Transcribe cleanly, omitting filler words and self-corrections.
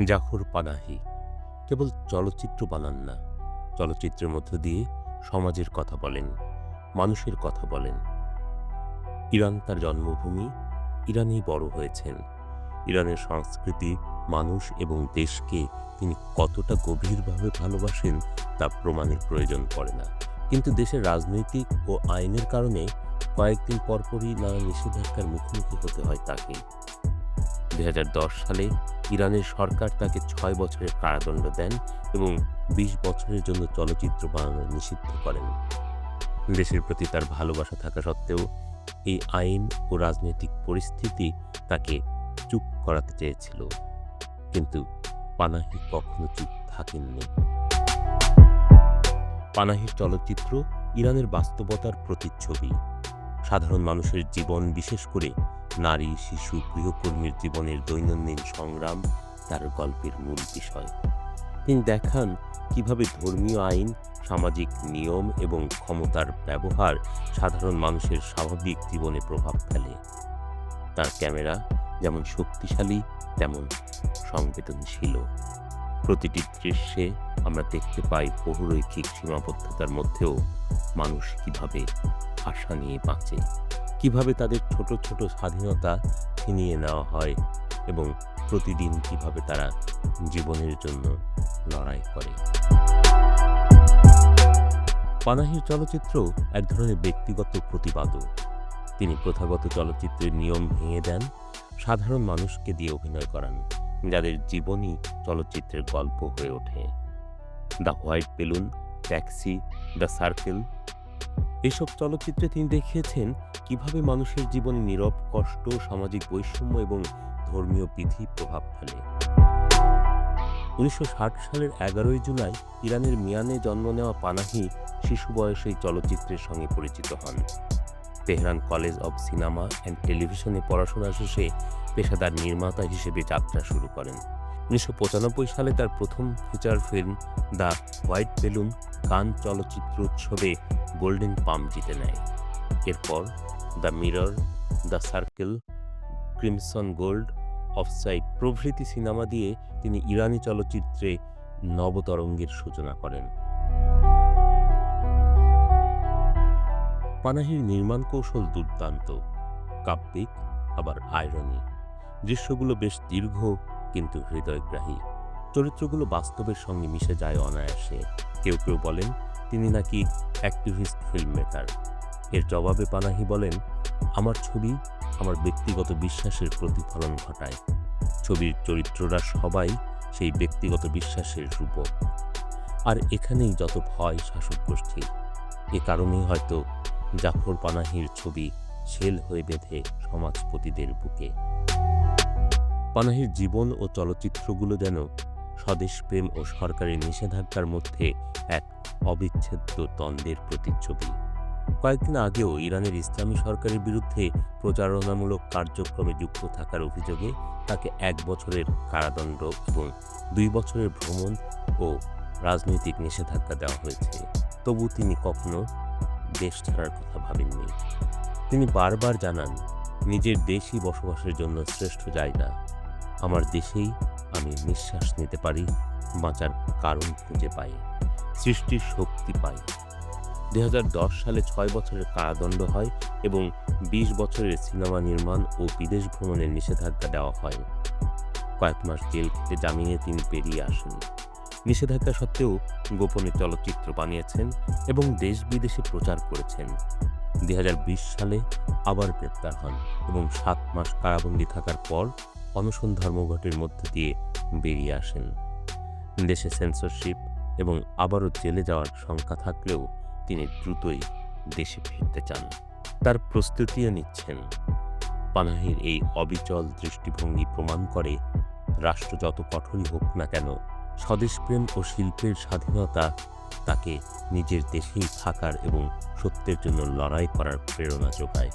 জাফর পানাহি কেবল চলচ্চিত্র বানান না, চলচ্চিত্রের মধ্য দিয়ে সমাজের কথা বলেন, মানুষের কথা বলেন। ইরান তার জন্মভূমি, ইরানেই বড় হয়েছেন। ইরানের সংস্কৃতি, মানুষ এবং দেশকে তিনি কতটা গভীরভাবে ভালোবাসেন তা প্রমাণের প্রয়োজন পড়ে না। কিন্তু দেশের রাজনৈতিক ও আইনের কারণে কয়েকদিন পরপরই নানা নিষেধাজ্ঞার মুখোমুখি হতে হয় তাকে। ২০১০ সালে ইরানের সরকার তাকে ৬ বছরের কারাদণ্ড দেন এবং ২০ বছরের জন্য চলচ্চিত্র বানানো নিষিদ্ধ করেন। দেশের প্রতি তার ভালোবাসা থাকা সত্ত্বেও এই আইন ও রাজনৈতিক পরিস্থিতি তাকে চুপ করাতে চেয়েছিল, কিন্তু পানাহি কখনো চুপ থাকেননি। পানাহির চলচ্চিত্র ইরানের বাস্তবতার প্রতিচ্ছবি। সাধারণ মানুষের জীবন, বিশেষ করে নারী, শিশু, গৃহকর্মীর জীবনের দৈনন্দিন সংগ্রাম তার গল্পের মূল বিষয়। তিনি দেখান কিভাবে ধর্মীয় আইন, সামাজিক নিয়ম এবং ক্ষমতার ব্যবহার সাধারণ মানুষের স্বাভাবিক জীবনে প্রভাব ফেলে। তার ক্যামেরা যেমন শক্তিশালী তেমন সংবেদনশীল। প্রতিটি দৃশ্যে আমরা দেখতে পাই বহুরৈখিক সীমাবদ্ধতার মধ্যেও মানুষ কিভাবে আশা নিয়ে বাঁচে, কিভাবে তাদের ছোট ছোট স্বাধীনতা ছিনিয়ে নেওয়া হয় এবং প্রতিদিন কিভাবে তারা জীবনের জন্য লড়াই করে। পানাহির চলচ্চিত্র এক ধরনের ব্যক্তিগত প্রতিবাদও। তিনি প্রথাগত চলচ্চিত্রের নিয়ম ভেঙে দেন, সাধারণ মানুষকে দিয়ে অভিনয় করান, যাদের জীবনই চলচ্চিত্রের গল্প হয়ে ওঠে। The white balloon, taxi, the circle, এসব চলচ্চিত্রে তিনি দেখিয়েছেন কিভাবে মানুষের জীবনে নীরব কষ্ট, সামাজিক বৈষম্য এবং ধর্মীয় বিধি প্রভাব ফেলে। ১৯৬০ সালের ১১ জুলাই ইরানের মিয়ানে জন্ম নেওয়া পানাহি শিশু বয়সেই চলচ্চিত্রের সঙ্গে পরিচিত হন। Tehran college of cinema and টেলিভিশনে পড়াশোনা শেষে পেশাদার নির্মাতা হিসেবে যাত্রা শুরু করেন। ১৯৯৫ সালে তার প্রথম feature film the white balloon কান চলচ্চিত্র উৎসবে গোল্ডেন পাম জিতে নেয়। এরপর the mirror, the circle, crimson gold, offside প্রভৃতি সিনেমা দিয়ে তিনি ইরানি চলচ্চিত্রে নবতরঙ্গের সূচনা করেন। পানাহির নির্মাণ কৌশল দুর্দান্ত, কাব্যিক আবার আয়রনি। দৃশ্যগুলো বেশ দীর্ঘ কিন্তু হৃদয়গ্রাহী। চরিত্রগুলো বাস্তবের সঙ্গে মিশে যায় অনায়াসে। কেউ কেউ বলেন তিনি নাকি অ্যাক্টিভিস্ট ফিল্ম মেকার। এর জবাবে পানাহি বলেন, আমার ছবি আমার ব্যক্তিগত বিশ্বাসের প্রতিফলন ঘটায়। ছবির চরিত্ররা সবাই সেই ব্যক্তিগত বিশ্বাসের রূপক। আর এখানেই যত ভয় শাসক গোষ্ঠীর। এ কারণেই হয়তো জাফর পানাহির ছবি শেল হয়ে বেঁধে সমাজপতিদের বুকে। পানাহির জীবন ও চলচ্চিত্রগুলো যেন স্বদেশপ্রেম ও সরকারি নিষেধাজ্ঞার মধ্যে এক অবিচ্ছেদ্য দ্বন্দ্বের প্রতিচ্ছবি। কয়েকদিন আগেও ইরানের ইসলামী সরকারের বিরুদ্ধে প্রচারণামূলক কার্যক্রমে যুক্ত থাকার অভিযোগে তাকে ১ বছরের কারাদণ্ড এবং ২ বছরের ভ্রমণ ও রাজনৈতিক নিষেধাজ্ঞা দেওয়া হয়েছে। তবু তিনি কখনো দেশ ছাড়ার কথা ভাবেননি। তিনি বারবার জানান, নিজের দেশই বসবাসের জন্য শ্রেষ্ঠ জায়গা। আমার দেশেই আমি নিঃশ্বাস নিতে পারি, বাঁচার কারণ খুঁজে পাই, সৃষ্টির শক্তি পাই। ২০১০ সালে ৬ বছরের কারাদণ্ড হয় এবং ২০ বছরের সিনেমা নির্মাণ ও বিদেশ ভ্রমণের নিষেধাজ্ঞা দেওয়া হয়। কয়েক মাস জেল খেটে জামিনে তিনি বেরিয়ে আসেন। নিষেধাজ্ঞা সত্ত্বেও গোপনে চলচ্চিত্র বানিয়েছেন এবং দেশ বিদেশে প্রচার করেছেন। ২০২০ সালে আবার গ্রেপ্তার হন এবং ৭ মাস কারাবন্দী থাকার পর অনশন ধর্মঘটের মধ্য দিয়ে বেরিয়ে আসেন। দেশে সেন্সরশিপ এবং আবারও জেলে যাওয়ার শঙ্কা থাকলেও তিনি দ্রুতই দেশে ফিরতে চান। তার প্রস্তুতিও নিচ্ছেন। পানাহির এই অবিচল দৃষ্টিভঙ্গি প্রমাণ করে, রাষ্ট্র যত কঠোরই হোক না কেন, স্বদেশপ্রেম ও শিল্পের স্বাধীনতা তাকে নিজের দেশেই থাকার এবং সত্যের জন্য লড়াই করার প্রেরণা যোগায়।